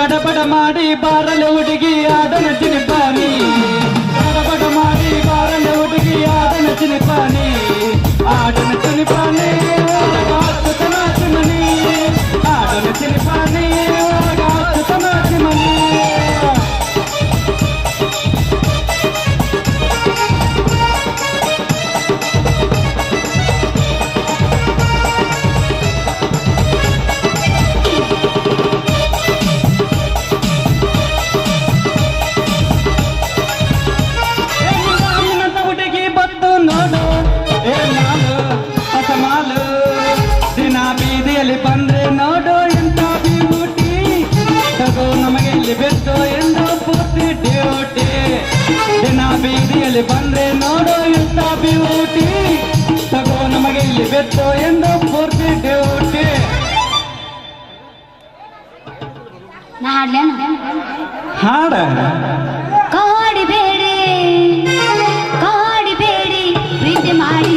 ಗಡಬಡ ಮಾಡಿ ಬಾರಲೆ ಹುಡುಗಿ ಆಡನ ಚಿನಿಪಾನಿ ಗಡಬಡ ಮಾಡಿ ಬಾರಲೆ ಹುಡುಗಿ ಆಡನ ಚಿನಿಪಾನಿ ಆಡನ ಚಿನಿಪಾನಿ ಒಳಗಾತು ತಮಾಚಿ ಮನಿ ಆಡನ ಚಿನಿಪಾನಿ ಒಳಗಾತು ತಮಾಚಿ ಮನಿ ಬಂದ್ರೆ ನೋಡು ಎಂತ ಬ್ಯೂಟಿ ತಗೋ ನಮಗೆ ಇಲ್ಲಿ ಬೆಟ್ಟು ಎಂದು ಪೂರ್ತಿ ಡ್ಯೂಟಿ ದಿನ ಬೀದಿಯಲ್ಲಿ ಬಂದ್ರೆ ನೋಡು ಎಂತ ಬ್ಯೂಟಿ ತಗೋ ನಮಗೆ ಇಲ್ಲಿ ಬೆಟ್ಟು ಎಂದು ಪೂರ್ತಿ ಡ್ಯೂಟಿ. ಹಾಡ ಕಾಡಿಬೇಡಿ ಕಾಡಿಬೇಡಿ ಪ್ರೀತಿ ಮಾಡಿ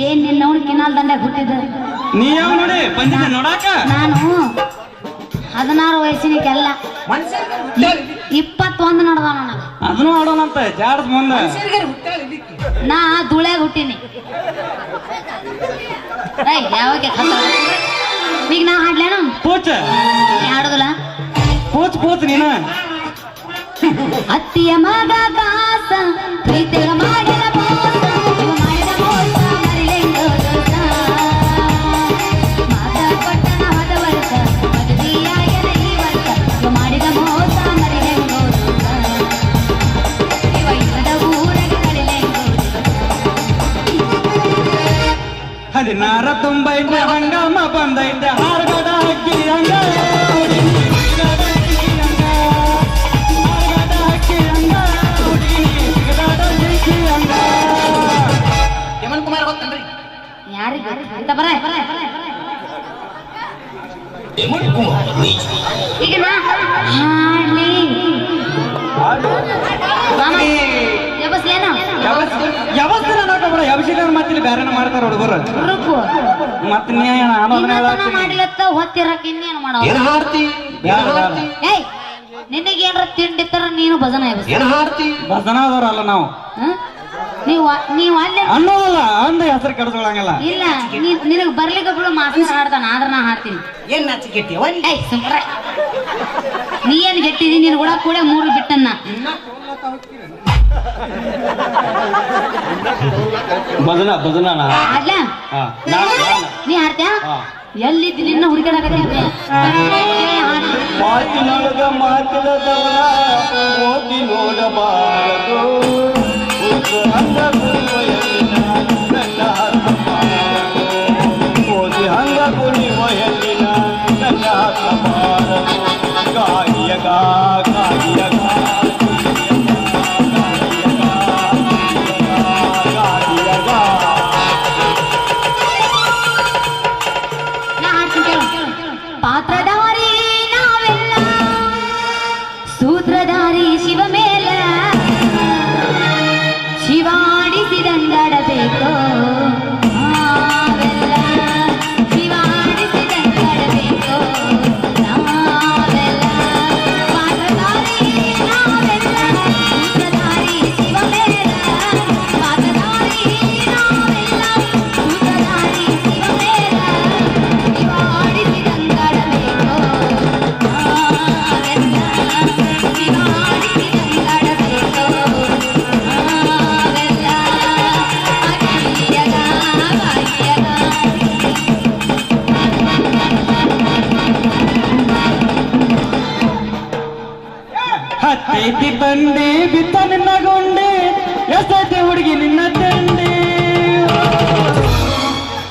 ಏನ್ ನಿನ್ನ ಕಿನಾಲ್ ದಂಡ್ಯಾಗ ಹುಟ್ಟಿದ ನೀ ಯಾವ ನೋಡಿ ಬಂದಿದ್ದೆ ನೋಡಾಕ ನಾನು 16 ವಯಸ್ಸಿನಕ್ಕೆಲ್ಲ 21 ನಡೆದ ನನಗ ಅದನ್ನು ಆಡೋಣಂತ ಜಾಡದ ಮುಂದೆ ನಾ ಧೂಳ್ಯಾಗ ಹುಟ್ಟಿನಿ ಯಾವಾಗ ಈಗ ನಾ ಹಾಡ್ಲೇನ ಪೂಚ ಹಾಡುದಿಲ್ಲ ಪೂಚ್ ಪೂಚ್ ನೀನ ಅತ್ತಿಯ ಮಗ ಕಾಸ ಪ್ರೀತಿಯ ಮಾಡಿದ ಹದಿನಾರ ತುಂಬೈತೆ ಹಂಗಮ್ಮ ಬಂದೈತೆ ಹಾರ್ಗಡ ಹಕ್ಕಿ ಹಂಗ ಹೇಮಂತ್ ಕುಮಾರ್ ಗೊತ್ತನ್ರಿ ಯಾರಿಗೆ ಈಗ ನಾ ಹಾಡ್ಲಿ ಮಾತಿಲ್ಲ ಬೇರೆ ಮಾಡ್ತಾರ ಹುಡುಗರು ಮತ್ತೆ ಮಾಡಿಲತ್ತ ಹೊತ್ತಿರಕ್ ಇನ್ನೇನು ಮಾಡೋ ಏಯ್ ನಿನಗೇನ್ರ ತಿಂಡಿತ್ತಾರ ನೀನು ಭಜನ ಭಜನ ಅದವ್ರಲ್ಲ ನಾವು ನೀವು ಅಲ್ಲೇ ಅನ್ನೋದಲ್ಲ ಅಂದ ಹೆಸರು ಕೆಡ್ಸೋಳಂಗಲ್ಲ ಇಲ್ಲ ನಿನಗ್ ಬರ್ಲಿಕ್ಕೆ ಬಿಡು ಮಾಸ್ತರ್ ಹಾಡ್ತಾನ ಆದ್ರ ನಾ ಹಾಡ್ತೀನಿ ಏನ್ ನಾಚಿಕೆಟ್ಟಿ ನೀ ಏನ್ ಗೆಟ್ಟಿದಿ ನೀನ್ ಕೂಡ ಕೂಡ 3 ಬಿಟ್ಟನ್ನ ಭಜನ ಭಜನ ಅಲ್ಲ ನೀ ಹಾಡ್ತ್ಯಾ ಎಲ್ಲಿದ್ದಿ ನಿನ್ನ ಹುಡುಕಾಡಕತ್ತಿ ಮಾತಿನೊಳಗ ಮಾತಿಲ್ಲದವರ ಮೋತಿ ನೋಡಬಾರದು ಹಂಗ ಕುಣಿವಯಲ್ಲಿನ ನನ್ನ ಮೋದಿ ಹಂಗ ಕುಣಿವಯಲ್ಲಿನ ನನ್ನ ಕಾಯಿಯಗ ಕಾಯಿಯಗ ಪಾತ್ರಧಾರಿ ನಾವೆಲ್ಲ ಸೂತ್ರಧಾರಿ ಶಿವ ಮೇಲ ಶಿವಾಡಿಸಿದಂಗಡಬೇಕು ಶಿವಾಡಿಸಿದಂಗಡಬೇಕು ನಾವೆಲ್ಲ ಪಾತ್ರಧಾರಿ ನಾವೆಲ್ಲ ಸೂತ್ರಧಾರಿ ಶಿವ ಮೇಲ ಪಾತ್ರಧಾರಿ ನಾವೆಲ್ಲ ಸೂತ್ರಧಾರಿ ಶಿವ ಮೇಲ ಶಿವಾಡಿಸಿದಂಗಡಬೇಕು ಎಷ್ಟೈತಿ ಬಂಡಿ ಬಿತ್ತ ನಿನ್ನ ಗುಂಡಿ ಎಷ್ಟೈತಿ ಹುಡುಗಿ ನಿನ್ನ ತಂಡಿ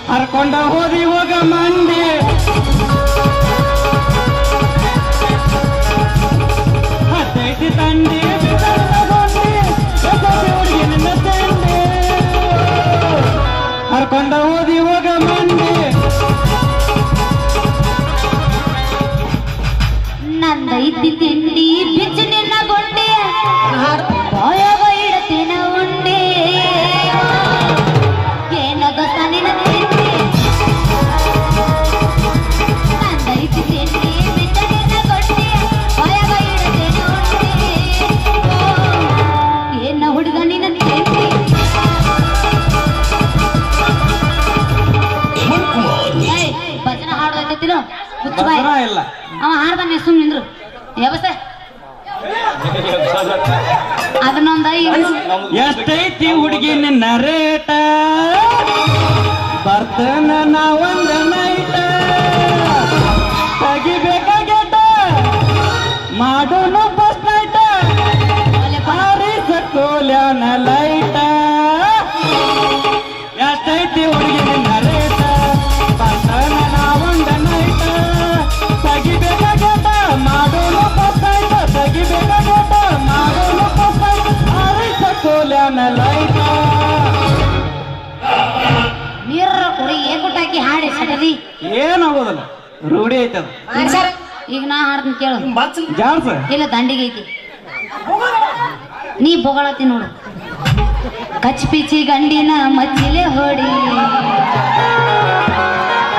ಹರ್ಕೊಂಡ ಹೋದಿ ಹೋಗ ಮಂಡಿ ಹತ್ತೈತಿ ತಂಡಿ ಬಿತ್ತ ನಿನ್ನ ಗುಂಡಿ ಎಷ್ಟೈತಿ ಹುಡುಗಿ ನಿನ್ನ ತಂಡಿ ಹರ್ಕೊಂಡ ಹೋದಿ ಹೋಗ ಮಂಡಿ ನಂದೈತಿ ತಿಂಡಿ ಬಿಚ್ಚು ನಿನ್ನ ಗೊಂಡಿ ಬಾಯಾಗ ಇಡತೇನ ಉಂಡಿ ಏನಗತ್ತ ನಿನ್ನ ತಿಂಡಿ ನಂದೈತಿ ತಿಂಡಿ ಬಿಚ್ಚು ನಿನ್ನ ಗೊಂಡಿ ಬಾಯಾಗ ಇಡತೇನ ಉಂಡಿ ಏನ ಹುಡುಗ ನಿನ್ನ ತಿಂಡಿ ಭಜನ ಹಾಡೋದೈತಿಲ್ಲ ಹುಚ್ಚುಬಾಯಿ ಇಲ್ಲ ಅವ ಹಾಡ್ದಾನೆ ಸುಮ್ ನಿಂದ್ರು ವ್ಯವಸ್ಥೆ ಅದನ್ನೊಂದ ಎಷ್ಟೈತಿ ಹುಡುಗಿ ನಿನ್ನ ರೇಟ ಬರ್ತನ ನಾವೊಂದ ನೈಟ ತೆಗಿಬೇಕಾಗ್ಯಾಟ ಮಾಡೋನು ಬಸ್ ನೈಟ ಕೋಲ್ಯಾನ ಲೈಟ ಎಷ್ಟೈತಿ ಹುಡುಗಿ ನಿನ್ನ ರೇಟ ಬರ್ತನ ನಾವೊಂದ ನೈಟ ತೆಗಿಬೇಕಾಗ್ಯಾಟ ಮಾಡೋನು ಬಸ್ ನೈಟ ತೆಗಿಬೇಕಾಗ್ಯಾಟ ಮಾಡೋನು ಬಸ್ ನೈಟ ಕೋಲ್ಯಾನ ಲೈಟ ನೀರ ಕುಡಿ ಏಕುಟಾಕಿ ಹಾಡಿ ಸಡದಿ ಏನಾಗೋದಲ್ಲ ರೂಢಿ ಐತದ ಈಗ ನಾ ಹಾಡ್ತೀನಿ ಕೇಳು ಜಾಡ್ಸ ಇಲ್ಲ ದಂಡಿಗೆ ಐತಿ ನೀ ಬೊಗಳತಿ ನೋಡು ಕಚ್ ಪಿಚಿ ಗಂಡಿನ ಮಚ್ಚಿಲೆ ಹೊಡಿ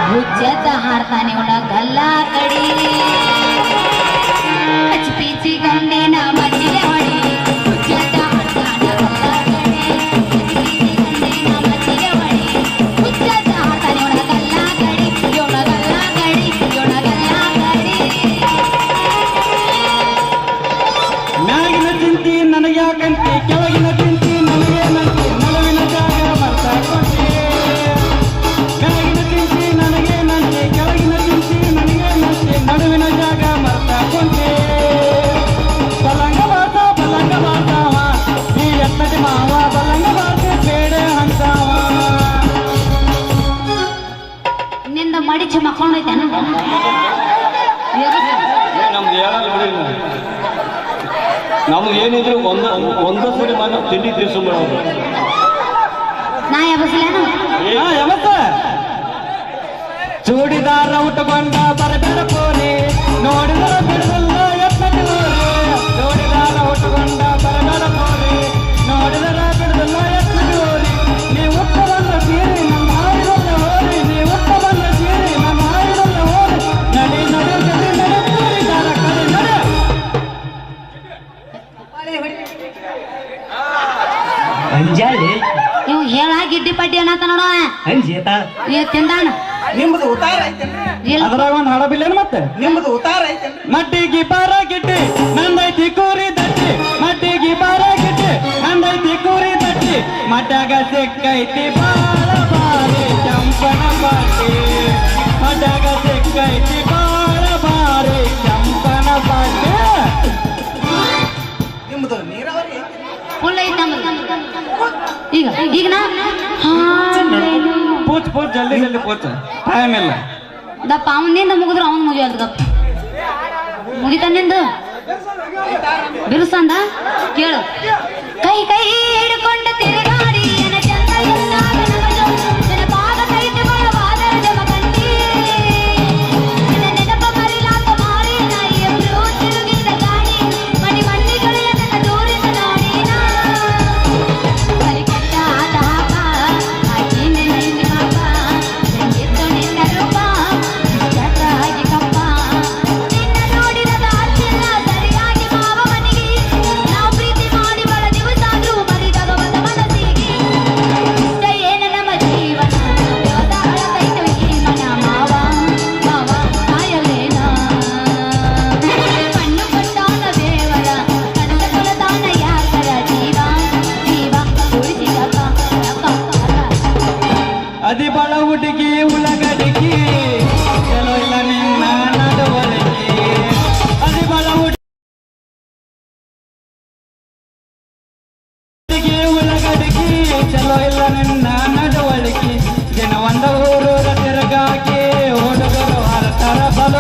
ಹುಚ್ಚತ ಹಾಡ್ತಾನೆ ಉಣ ಗಲ್ಲ ಕಡಿ ಕಚ್ ಪಿಚಿ ಗಂಡಿನ ಮಚ್ಚಿಲೆ ಹೊಡಿ ಹುಚ್ಚತ ಹಾಡ್ತಾನೆ ಗಲ್ಲ ಕಡಿ ಕಚ್ ಪಿಚಿ ಗಂಡಿನ ಮಚ್ಚಿಲೆ ಹೊಡಿ ಹುಚ್ಚತ ಹಾಡ್ತಾನೆ ಉಣ ಗಲ್ಲ ಕಡಿ ಯೋಣ ಗಲ್ಲ ಕಡಿ ಯೋಣ ಗಲ್ಲ ಕಡಿ ಮ್ಯಾಗಿನ ಚಿಂತಿ ನನಗೆ ಯಾಕಂತಿ ಕೆಳಗಿನ ಚಿಂತಿ ನನಗೆ ನಂತಿ ನಡುವಿನ ಜಾಗ ಮರ್ತಾಕೊಂಡೆ ಮ್ಯಾಗಿನ ಚಿಂತಿ ನನಗೆ ನಂತಿ ಕೆಳಗಿನ ಚಿಂತಿ ನನಗೆ ನಂತಿ ನಡುವಿನ ಜಾಗ ಮರ್ತಾಕೊಂಡೆ ಬಲಂಗ ಬಾರ್ತಾವ ಈ ಎತ್ತಟಿ ಮಾವ ಬಲಂಗ ಬಾರ್ತೆ ಬೇಡ ಅಂತಾವ ನಿಂದ ಮಡಿಚಿ ಮಕ್ಕೊಂಡೈತೇನ ನಮ್ದು ಹೇಳಲ್ಲ ಬಿಡಿಲ್ಲ ನಮ್ದು ಏನಿದ್ರು ಒಂದ ಸರಿ ಮಾತ್ರ ತಿಂಡಿ ತಿರ್ಸ್ಬಿಡೋದು ನಾ ಎಬಸ್ಲೇನು ಯಾವತ್ತ ಚೂಡಿದಾರ ಉಟ್ಟುಕೊಂಡ ಬರಬೇಡ ಪೋರಿ ನೋಡಿದರ ಬಿಡಲ್ಲ ಎತ್ತಟಿ ಹೋರಿ ಚೂಡಿದಾರ ಉಟ್ಟುಕೊಂಡ ಬರಬೇಡ ಪೋರಿ ನೋಡಿದರ ಬಿಡಲ್ಲ ಎತ್ತಟಿ ಹೋರಿ ನೀ ಉಟ್ಟ ಬಂದ ಸೀರಿ ನಮ್ಮ ಹಾಡಿದಲ್ಲ ಹೋರಿ ನೀ ಉಟ್ಟ ಬಂದ ಸೀರಿ ನಮ್ಮ ಹಾಡಿದಲ್ಲ ಹೋರಿ ನಡಿ ನಡಿ ನಡಿ ನಡಿ ಚೂಡಿದಾರ ಕಡೆ ನಡಿ ಅಂಜಾಳಿ ಇವ್ ಹೇಳ ಗಿಡ್ಡಿ ಪಡ್ಡಿ ಅನ್ನತ ನೋಡ ಅಂಜೇತ ತಿಂದಾಣ ನಿಮ್ದು ಉತ್ತಾರ ಐತೇನ್ರಿ ಇಲ್ಲ ಅದ್ರಾಗ ಒಂದು ಹಾಡಬಿಲ್ಲೇನು ಮತ್ತೆ ನಿಮ್ದು ಉತ್ತಾರ ಐತೇನ್ರಿ ಮಟ್ಟಿಗೆ ಬಾರ ಗಿಟ್ಟಿ ನಂದೈತಿ ಕೂರಿ ದಟ್ಟಿ ಮಟ್ಟಿಗೆ ಬಾರ ಗಿಟ್ಟಿ ನಂದೈತಿ ಕೂರಿ ದಟ್ಟಿ ಮಟ್ಯಾಗ ಸಿಕ್ಕೈತಿ ಬಾಳ ಬಾರಿ ಚಂಪನ ಪಾಟಿ ಮಟ್ಯಾಗ ಸಿಕ್ಕೈತಿ ಬಾಳ ಬಾರಿ ಚಂಪನ ಪಾಟಿ ನಿಮ್ದು ನೀರಾವರಿ ಫುಲ್ ಐತ್ ನಮ್ದು ಈಗ ಈಗ ನಾ ಹಾಡೇನು ಪೂಚ್ ಪೂಚ್ ಜಲ್ದಿ ಜಲ್ದಿ ಪೂಚ್ ಟೈಮ್ ಇಲ್ಲ ದಪ್ಪ ಅವನಿಂದ ಮುಗಿದ್ರು ಅವನ್ ಮುಗಿಯಲ್ದು ಗಪ್ಪ ಮುಗಿತಾನಿಂದು ಬಿರುಸಂದ ಕೇಳು ಕೈ ಕೈ ಹಿಡ್ಕೊಂಡು ತಿರುಗಾಡಿ ಎನ ಚಂದ ಎಂದಾಗ ನಮದು ನೆನಪಾಗ ಕೈತುಗಳ ಬಾದರ ಜಮಕಂಡಿ ನೆನಪ ಮರಿಲಾಕ ಮಾರಿ ನಾಯಿ ಎಬ್ರು ತಿರುಗಿದ ಗಾಡಿ ಮಣಿ ಮಣ್ಣಿಗಳು ಎನ್ನ ದೂರಿದ ನಾಡಿನ ಕಲಿಕಟ್ಟ ಆಟ ಹಾಕ ಹಾಕಿ ನೆನೆಯಿಂದ ಪಾಪ ಸಂಗೀತ ನಿನ್ನ ರೂಪ ಚಟ ಹಾಕಿ ಕಪ್ಪ ನಿನ್ನ ನೋಡಿರದ ಅಚ್ಚಿಲ್ಲ ಸರಿಯಾಗಿ ಮಾವ ಮನೆಗೆ ನಾವು ಪ್ರೀತಿ ಮಾಡಿ ಬಳ ದಿವಸ ಆದ್ರೂ ಮರಿದಾಗ ಬಂದ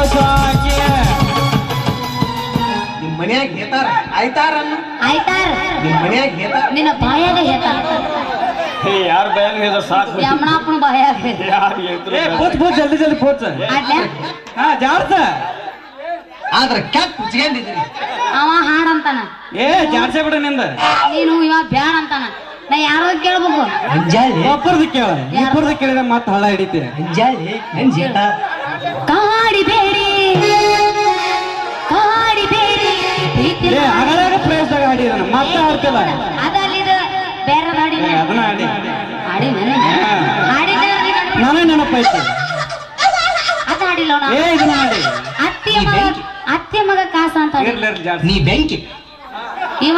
ಸಂತೋಷ ಆಕೆ ನಿಮ್ ಮನ್ಯಾಗ ಹೇಳ್ತಾರ ಆಯ್ತಾರನ್ನ ಆಯ್ತಾರ ನಿಮ್ ಮನ್ಯಾಗ ಹೇಳ್ತಾರ ನಿನ್ನ ಬಾಯಾಗ ಹೇಳ್ತಾರ ಯಾರ ಬಯಲ್ ಹೇಳಿದ್ರೆ ಸಾಕು ಯಮನಪ್ಪನ ಬಾಯಾಗ ಯಾರು ಏ ಹೇಳ್ತಾರೆ ಪೋಚ್ ಪೋಚ್ ಜಲ್ದಿ ಜಲ್ದಿ ಪೋಚ್ ಆಡ್ಲೆ ಹಾ ಜಾಡ್ಸ ಆದ್ರೆ ಕ್ಯಾಕ್ ಕುಚ್ಕೊಂಡಿದ್ರಿ ಅವ ಹಾಡಂತಾನ ಏ ಜಾಡ್ಸೆ ಬಿಡ ನಿಂದ ನೀನು ಇವಾಗ ಬ್ಯಾಡ ಅಂತಾನ ನಾ ಯಾರೋ ಕೇಳ್ಬೇಕು ಅಂಜಾಲಿ ಒಬ್ಬರದು ಕೇಳ ಇಬ್ಬರದು ಕೇಳಿದ್ರೆ ಮತ್ತೆ ಹಳ್ಳ ಹಿಡಿತೀಯ ಅಂಜಾಲಿ ನನ್ ಜೇತ ಕಾಡಿಬೇಡಿ ಕಾಡಿಬೇಡಿ ಏ ಅಗಲಾಗ ಪ್ರಯತ್ನ ಹಾಡಿದಾನ ಮತ್ತೆ ಹಾಡ್ತಿಲ್ಲ ಅದಲ್ಲಿದು ಬೇರೆ ಹಾಡಿ ಏ, ಅದನ್ನ ಹಾಡಿ ಹಾಡಿ ಹಾಡಿದ ನಾನೇ ನೆನಪೈತಿ ಅದ ಹಾಡಿಲ್ಲ ನಾ ಏ ಇದನ್ನ ಹಾಡಿ ಅತ್ತೆ ಮಗ ಕಾಸ ಅಂತ ಹಾಡಿ. ಇರ್ಲಿ ಜಾಡ್ಸ ನೀ ಬೆಂಕಿ ಇವ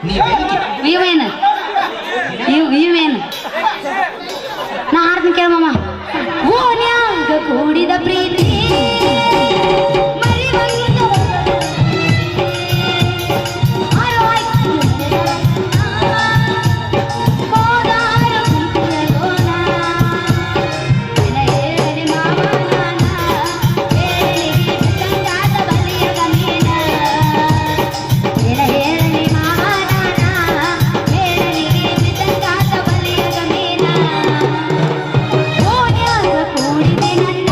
ನೀ ಬೆಂಕಿ ಇವೇನು ಇವೇನು ನಾ ಹಾಡ್ತೀನಿ ಕೇಳಮ್ಮ ಓನ್ಯಾಗ ಕೂಡಿದ ಪ್ರೀತಿ ಮರಿವಂಗ ಕೋದಾರ ಕುಂಕುಲಗೋಣ ಏರಿ ಮಾವನಾನ ಏರಿ ಸಂಗಾತ ಬಲಿಯ ಗಮೀನ ಏರಿ ಮಾವನಾನ ಏರಿ ಸಂಗಾತ ಬಲಿಯ ಗಮೀನ ಓನ್ಯಾಗ ಕೂಡಿದೆ ನನ್ನ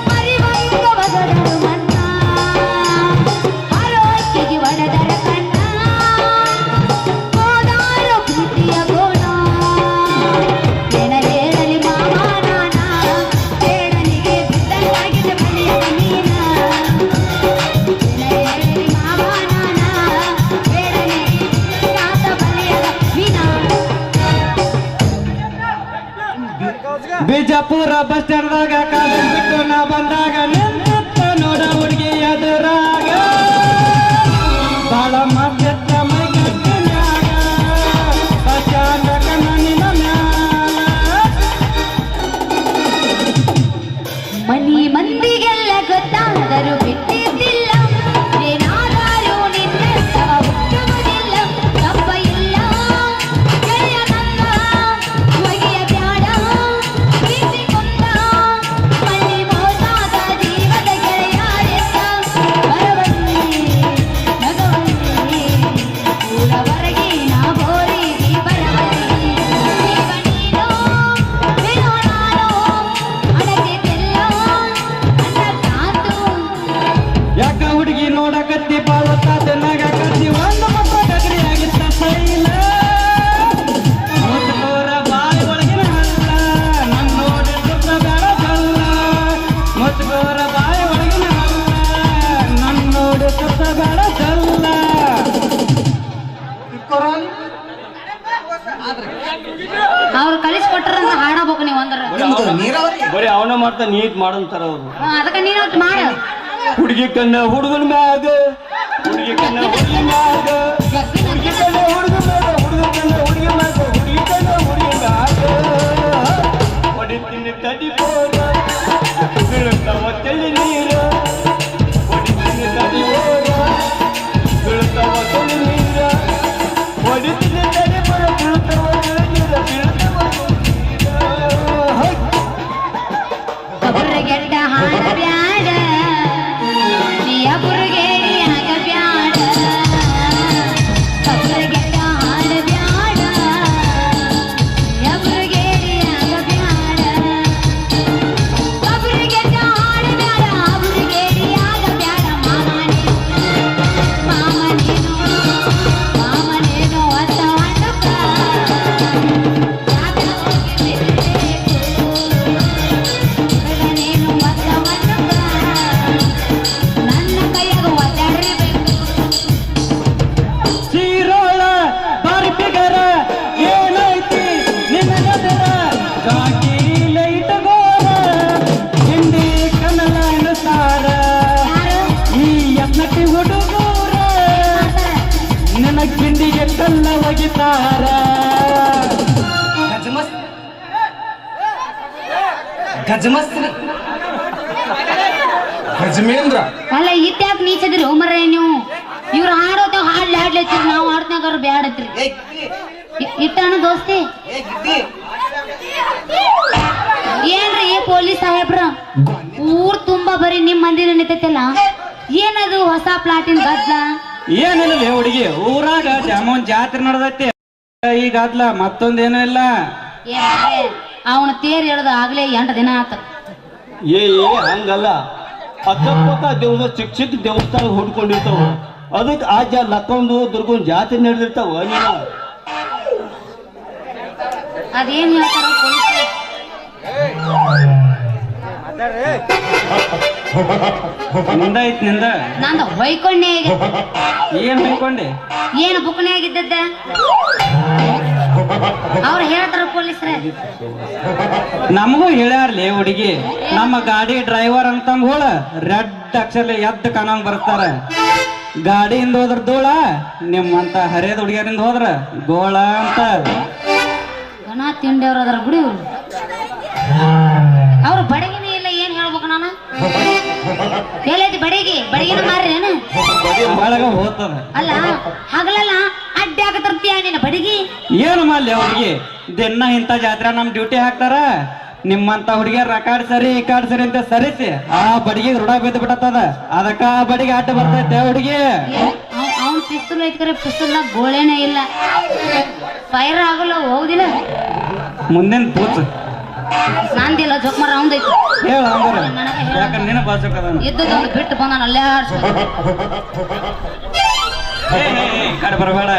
ಮರಿವಂಗ ಬಗದರು ಮನ್ನ ಆರೋಗ್ಯಗೆ ಒಡೆದರ ಕಣ್ಣ ಕೋದಾರ ಪ್ರೀತಿಯ ಗೋಣ ಏನ ಹೇಳಲಿ ಮಾವ ನಾನ ಬೇಡನಿಗೆ ಬಿದ್ದಂಗಾಗಿದೆ ಬಲಿಯ ಗಮೀನ ಏನ ಹೇಳಲಿ ಮಾವ ನಾನ ಬೇಡನಿಗೆ ಬಿದ್ದಂಗಾದ ಬಲಿಯ ಗಮೀನ ಬಿಜಾಪುರ ಬಸ್ ಸ್ಟ್ಯಾಂಡ್ದಾಗ ಕಾಲ ಬಿಟ್ಟು ನಾ ಬಂದಾಗ ನಿಂತ ನೋಡ ಹುಡುಗಿ ಎದುರಾಗ ಬಾಳ ಮತ್ತೆತ್ತ ಮೈ ಕಟ್ಟಿನ್ಯಾಗ ಬಸ್ ಸ್ಟ್ಯಾಂಡ್ ಕಣ್ಣಿನ ಮ್ಯಾಲ ಮನಿ ಮಂದಿಗೆಲ್ಲ ಗೊತ್ತಾದರೂ ಬಿಟ್ಟಿದ್ದಿಲ್ಲ ಏನಾದರೂ ನಿನ್ನ ಹುಟ್ಟುವುದಿಲ್ಲ ತಪ್ಪ ಇಲ್ಲ ಗೆಳೆಯ ನನ್ನ ಹೊಗೆಯ ಬ್ಯಾಡ ಪ್ರೀತಿ ಕೊಂದ ಮಣ್ಣಿ ಮೋಸಾದ ಜೀವದ ಗೆಳೆಯಾರಿದ್ದ ಬರವಲ್ಲಿ ನಗವಲ್ಲಿ ಊರವರೆಗೆ ನಾ ಬೋರಿ ಬರವಲ್ಲಿ ಜೀವ ನೀನು ಬಿಡೋ ನಾನು ಅಡಗಿದ್ದಿಲ್ಲ ಅನ್ನ ತಾತು ಯಾಕ ಹುಡುಗಿ ನೋಡಕತ್ತಿ ಬಾಳತ್ತಾದ ನಗ ಕತ್ತಿ ಒಂದು ಮಕ್ಕ ಗಗರಿ ಆಗಿತ್ತ ಸೈಲ ಮುತ್ಕೋರ ಬಾಯಿ ಒಳಗಿನ ಹಲ್ಲ ನನ್ ನೋಡಿ ಸುತ್ತ ಬೇಡ ಜಲ್ಲ ಮುತ್ಕೋರ ಬಾಯಿ ಒಳಗಿನ ಹಲ್ಲ ನನ್ ನೋಡಿ ಸುತ್ತ ಬೇಡ ಜಲ್ಲ ಅವ್ರು ಕಳಿಸ್ಕೊಟ್ರಂತ ಹಾಡಬೇಕು ನೀವು ಅಂದ್ರ ನಿಮ್ದು ನೀರಾವರಿ ಬರೀ ಅವನ ಮಾಡ್ತಾ ನೀಟ್ ಮಾಡಂತಾರ ಅವ್ರು ಅದಕ್ಕೆ ನೀನು ಒಟ್ಟು ಮಾಡು ಹುಡುಗಿ ಕಣ್ಣ ಹುಡುಗನ ಮ್ಯಾಗ ಹುಡುಗಿ ಕಣ್ಣ ಹುಡುಗಿ ಮ್ಯಾಗ ಹುಡುಗಿ ಕಣ್ಣ ಹುಡುಗ ಮ್ಯಾಗ ಹುಡುಗ ಕಣ್ಣ ಹುಡುಗಿ ಮ್ಯಾಗ ಹುಡುಗಿ ಕಣ್ಣ ಹುಡುಗಿ ಮ್ಯಾಗ ಹೊಡಿತೀನಿ ತಡಿ ಬೋರ ಬೀಳುತ್ತಾವ ತೆಳಿ ನೀರ ಹೊಡಿತೀನಿ ತಡಿ ಬೋರ ಬೀಳುತ್ತಾವ ತೆಳಿ ನೀರ ಹೊಡಿತೀನಿ ತಡಿ ಬೋರ ಬೀಳುತ್ತಾವ ತೆಳಿ ನೀರ ಬೀಳುತ್ತಾವ ಕಬುರ್ಗೆಡ್ಡ ಹಾಡ ಬ್ಯಾಡ ನೀಯ ಬುರ್ಗೇಡಿ ಆಗ ಬ್ಯಾಡ ಕಬುರ್ಗೆಡ್ಡ ಹಾಡ ಬ್ಯಾಡ ನೀಯ ಬುರ್ಗೇಡಿ ಆಗ ಬ್ಯಾಡ ಕಬುರ್ಗೆಡ್ಡ ಹಾಡ ಬ್ಯಾಡ ಬುರ್ಗೇಡಿ ಆಗ ಬ್ಯಾಡ ಮಾಮನೇನು ಅತ್ತ ಹೊಂಡಕ ನೀನು ಒತ್ತವನ್ನ ನನ್ನ ಕೈಯಾಗ ಒದ್ದಾಡಿರ್ಬೇಕು ಸೀರೋಳ ಬಾರಿ ಬಿಗರ ಏನೈತಿ ನಿನ್ನ ಗದರ ಜಾಕಿ ಲೈಟ್ ಗೋರ ಹಿಂಡಿ ಕನಲ ಸಾರ ಯಾರು ಈ ಯತ್ನಟಿ ಹುಡುಗೂರ ನಿನ್ನ ಕಿಂಡಿಗೆ ಕಲ್ಲ ಒಗಿತಾರ ಗಜಮಸ್ತ್ ಗಜಮಸ್ತ್ರಿ ಗಜಮೇಂದ್ರ ಅಲ್ಲ ಇತ್ಯಾಕ ನೀಚದ್ರಿ ಹೋಮರ ನೀವು ಇವ್ರು ಹಾಡೋತ ಹಾಡ್ಲಾಡ್ಲತ್ತೀರಿ ನಾವು ಹಾಡ್ತಾಗ ಬ್ಯಾಡತ್ರಿ ಏ ಗಿಡ್ಡಿ ಇಟ್ಟಣ ದೋಸ್ತಿ ಏ ಗಿಡ್ಡಿ ಏನ್ರಿ ಪೊಲೀಸ್ ಪೊಲೀಸ್ ಸಾಹೇಬ್ರ ಊರ್ ತುಂಬಾ ಬರೀ ನಿಮ್ ಮಂದಿರ ನಿಂತೈತಲ್ಲ ಏನದು ಹೊಸ ಪ್ಲಾಟಿನ ಗದ್ಲ ಏನಿಲ್ಲ ಹುಡುಗಿ ಊರಾಗ ಜಾಮೂನ್ ಜಾತ್ರೆ ನಡೆದೈತಿ ಈಗ ಗದ್ಲ ಮತ್ತೊಂದೇನು ಇಲ್ಲ ಅವನ ತೇರ್ ಹೇಳದ ಆಗ್ಲೇ 8 ದಿನ ಆತ ಏ ಹಂಗಲ್ಲ ಅಕ್ಕಪಕ್ಕ ದೇವಸ್ಥಾನ ಚಿಕ್ಕ ಚಿಕ್ಕ ದೇವಸ್ಥಾನ ಹುಡ್ಕೊಂಡಿರ್ತಾವ ಅದಕ್ಕೆ ಆ ಲಕ್ಕೊಂದು ದುರ್ಗೊಂದು ಜಾತ್ರೆ ನಡೆದಿರ್ತಾವ ನೀನು ಅದೇನ್ ಹೇಳ್ತಾರ ನಿಂದ ಐತ್ ನಿಂದ ನಂದು ಹೊಯ್ಕೊಂಡೆ ಈಗ ಏನ್ ಬೈಕೊಂಡೆ ಏನು ಬುಕ್ನೆ ಆಗಿದ್ದದ್ದ ಅವ್ರು ಹೇಳ್ತಾರ ಪೊಲೀಸ್ರೆ ನಮಗೂ ಹೇಳ್ಯಾರ್ಲಿ ಹುಡುಗಿ ನಮ್ಮ ಗಾಡಿ ಡ್ರೈವರ್ ಅಂತಂಗೋಳ ರೆಡ್ ಅಕ್ಷರ ಎದ್ದ ಕಾಣಂಗ್ ಬರ್ತಾರ ಗಾಡಿಯಿಂದ ಹೋದ್ರ ಧೂಳ ನಿಮ್ಮಂತ ಹರಿಯದ ಹುಡುಗಿಯರಿಂದ ಹೋದ್ರ ಗೋಳ ಅಂತ ಗಣ ತಿಂಡವ್ರು ಅದ್ರ ಬಿಡಿ ಇವ್ರು ಅವ್ರು ಬಡಗಿನೇ ಇಲ್ಲ ಏನ್ ಹೇಳ್ಬೇಕು ನಾನು ಎಲ್ಲೈತಿ ಬಡಗಿನ ಮಾರ್ರೇನು ಒಳಗ ಹೋಗ್ತದ ಅಲ್ಲ ಹಗಲಲ್ಲ ಅಡ್ಡಿ ಆಗತರ್ತೀಯ ನೀನು ಬಡಗಿ ಏನು ಮಾಡ್ಲಿ ಹುಡುಗಿ ದಿನ ಇಂಥ ಜಾತ್ರೆ ನಮ್ ಡ್ಯೂಟಿ ಹಾಕ್ತಾರ ನಿಮ್ಮಂತ ಹುಡುಗಿಯರ್ ಆ ಕಾಡ್ ಸರಿ ಈ ಕಾಡ್ ಸರಿ ಅಂತ ಸರಿಸಿ ಆ ಬಡಿಗೆ ಋಣ ಬಿದ್ದು ಬಿಡತ್ತದ ಅದಕ್ಕ ಆ ಬಡಿಗೆ ಆಟ ಬರ್ತೈತೆ ಹುಡುಗಿ ಅವ್ನ್ ಪಿಸ್ತೂಲ್ ಐತ್ಕರೆ ಪಿಸ್ತೂಲ್ನಾಗ ಗೋಳೆನೇ ಇಲ್ಲ ಫೈರ್ ಆಗಲ್ಲ ಹೋಗುದಿಲ್ಲ ಮುಂದಿನ ಪೂಚ್ ನಂದಿಲ್ಲ ಜೋಕ್ಮಾರ ಅವಂದೈತಿ ಹೇಳ ಯಾಕಂದ್ರೆ ನಿನ್ನ ಬಾಜುಕದ ಇದ್ದದೊಂದು ಬಿಟ್ಟು ಬಂದಾನ ಅಲ್ಲೇ ಆಡ್ಸ್ಕೊ ಕಡೆ ಬರಬೇಡ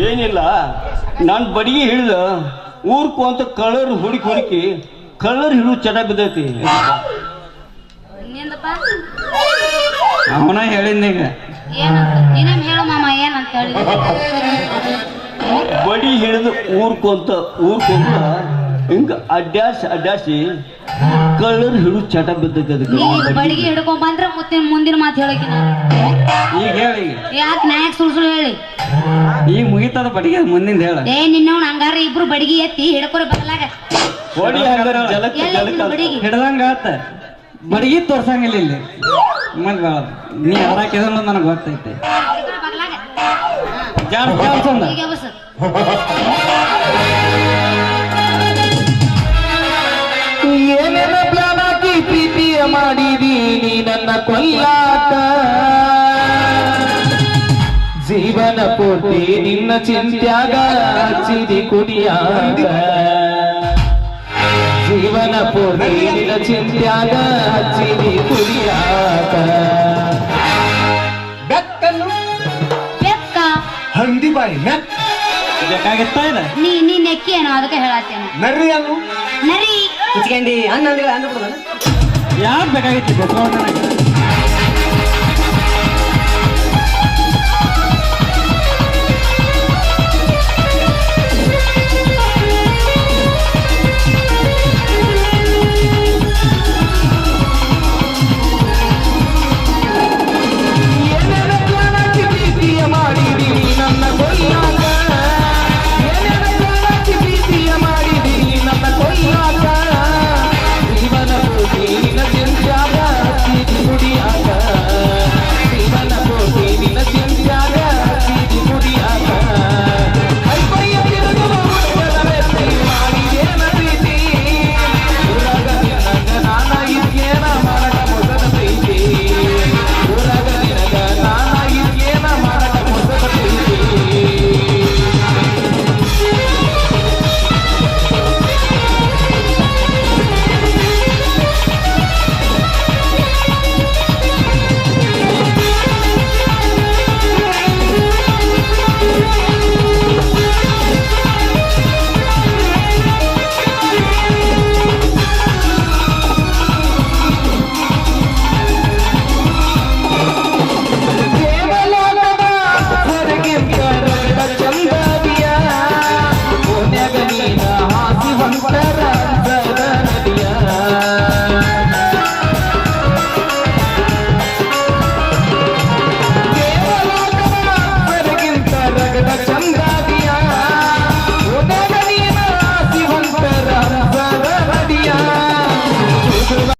ಏನಿಲ್ಲ ನಾನು ಬಡಿಗೆ ಹಿಡಿದ ಊರ್ಕು ಅಂತ ಕಳ್ಳರ್ ಹುಡುಕಿ ಕಳ್ಳರ್ ಹಿಡಿದು ಚಟ ಬಿದ್ದೈತಿ ಇನ್ನೇಂದಪ್ಪ ಅವನ ಹೇಳಿದ್ನ ಈಗ ಏನಂತ ನೀನೇನ್ ಹೇಳು ಮಾಮ ಏನಂತ ಹೇಳಿ ಬಡಿ ಹಿಡಿದು ಊರ್ಕು ಅಂತ ಹಿಂಗ ಅಡ್ಡಾಸಿ ಕಳ್ಳರ್ ಹಿಡಿದು ಚಟ ಬಿದ್ದೈತಿ ಅದಕ್ಕೆ ನೀ ಬಡಿಗೆ ಹಿಡ್ಕೊಂಡ್ ಬಂದ್ರೆ ಮುಂದಿನ ಮಾತು ಹೇಳಕಿನ ಈಗ ಹೇಳಿ ಯಾಕೆ ನಾಯಕ್ ಸುಳ್ಳು ಹೇಳಿ ಈಗ ಮುಗಿತದ ಬಡಿಗೆ ಮುಂದಿಂದ ಹೇಳ ನಿನ್ನವನ್ ಹಂಗಾರ ಇಬ್ರು ಬಡಿಗೆ ಎತ್ತಿ ಹಿಡ್ಕೊರಿ ಬದಲಾಗ ಬಡಿ ಹಂಗಾರ ಜಲಕ್ಕೆ ಜಲಕ್ಕೆ ಬಡಿಗೆ ಹಿಡ್ದಂಗ ಆತ ಬಡಿಗೆ ತೋರ್ಸಂಗಿಲ್ಲ ಇಲ್ಲಿ ಮಂದಿ ಬಾಳ ನೀ ಅದ್ರಾಕಿದ್ರು ನನಗೆ ಗೊತ್ತೈತೆ ಬದಲಾಗ ಜಾಡ್ಸಂದ ಈಗ ಬಸ್ ಏನೇನ ಪ್ಲಾನ್ ಹಾಕಿ ಪ್ರೀತಿಯ ಮಾಡಿದಿ ನೀ ನನ್ನ ಕೊಲ್ಲಾಟ ಜೀವನ ಪೂರ್ತಿ ನಿನ್ನ ಚಿಂತ್ಯಾಗ ಹಚ್ಚಿದಿ ಕುಡಿಯಾಗ ಜೀವನ ಪೂರ್ತಿ ನಿನ್ನ ಚಿಂತ್ಯಾಗ ಹಚ್ಚಿದಿ ಕುಡಿಯಾಗ ಬೆಕ್ಕನ್ನು ಬೆಕ್ಕ ಹಂದಿ ಬಾಯಿ ಬೇಕಾಗಿತ್ತ ಇದೆ ನೀ ನೆಕ್ಕಿ ಏನೋ ಅದಕ್ಕೆ ಹೇಳತ್ತೇನೆ ನರ್ರಿ ಅನ್ನು ನರಿ ಕುಚ್ಕಂಡಿ ಅನ್ನಂದ್ರೆ ಅಂದ್ಬಿಡೋಣ ಯಾಕೆ ಬೇಕಾಗಿತ್ತು ಗೊತ್ತೋಣ ನನಗೆ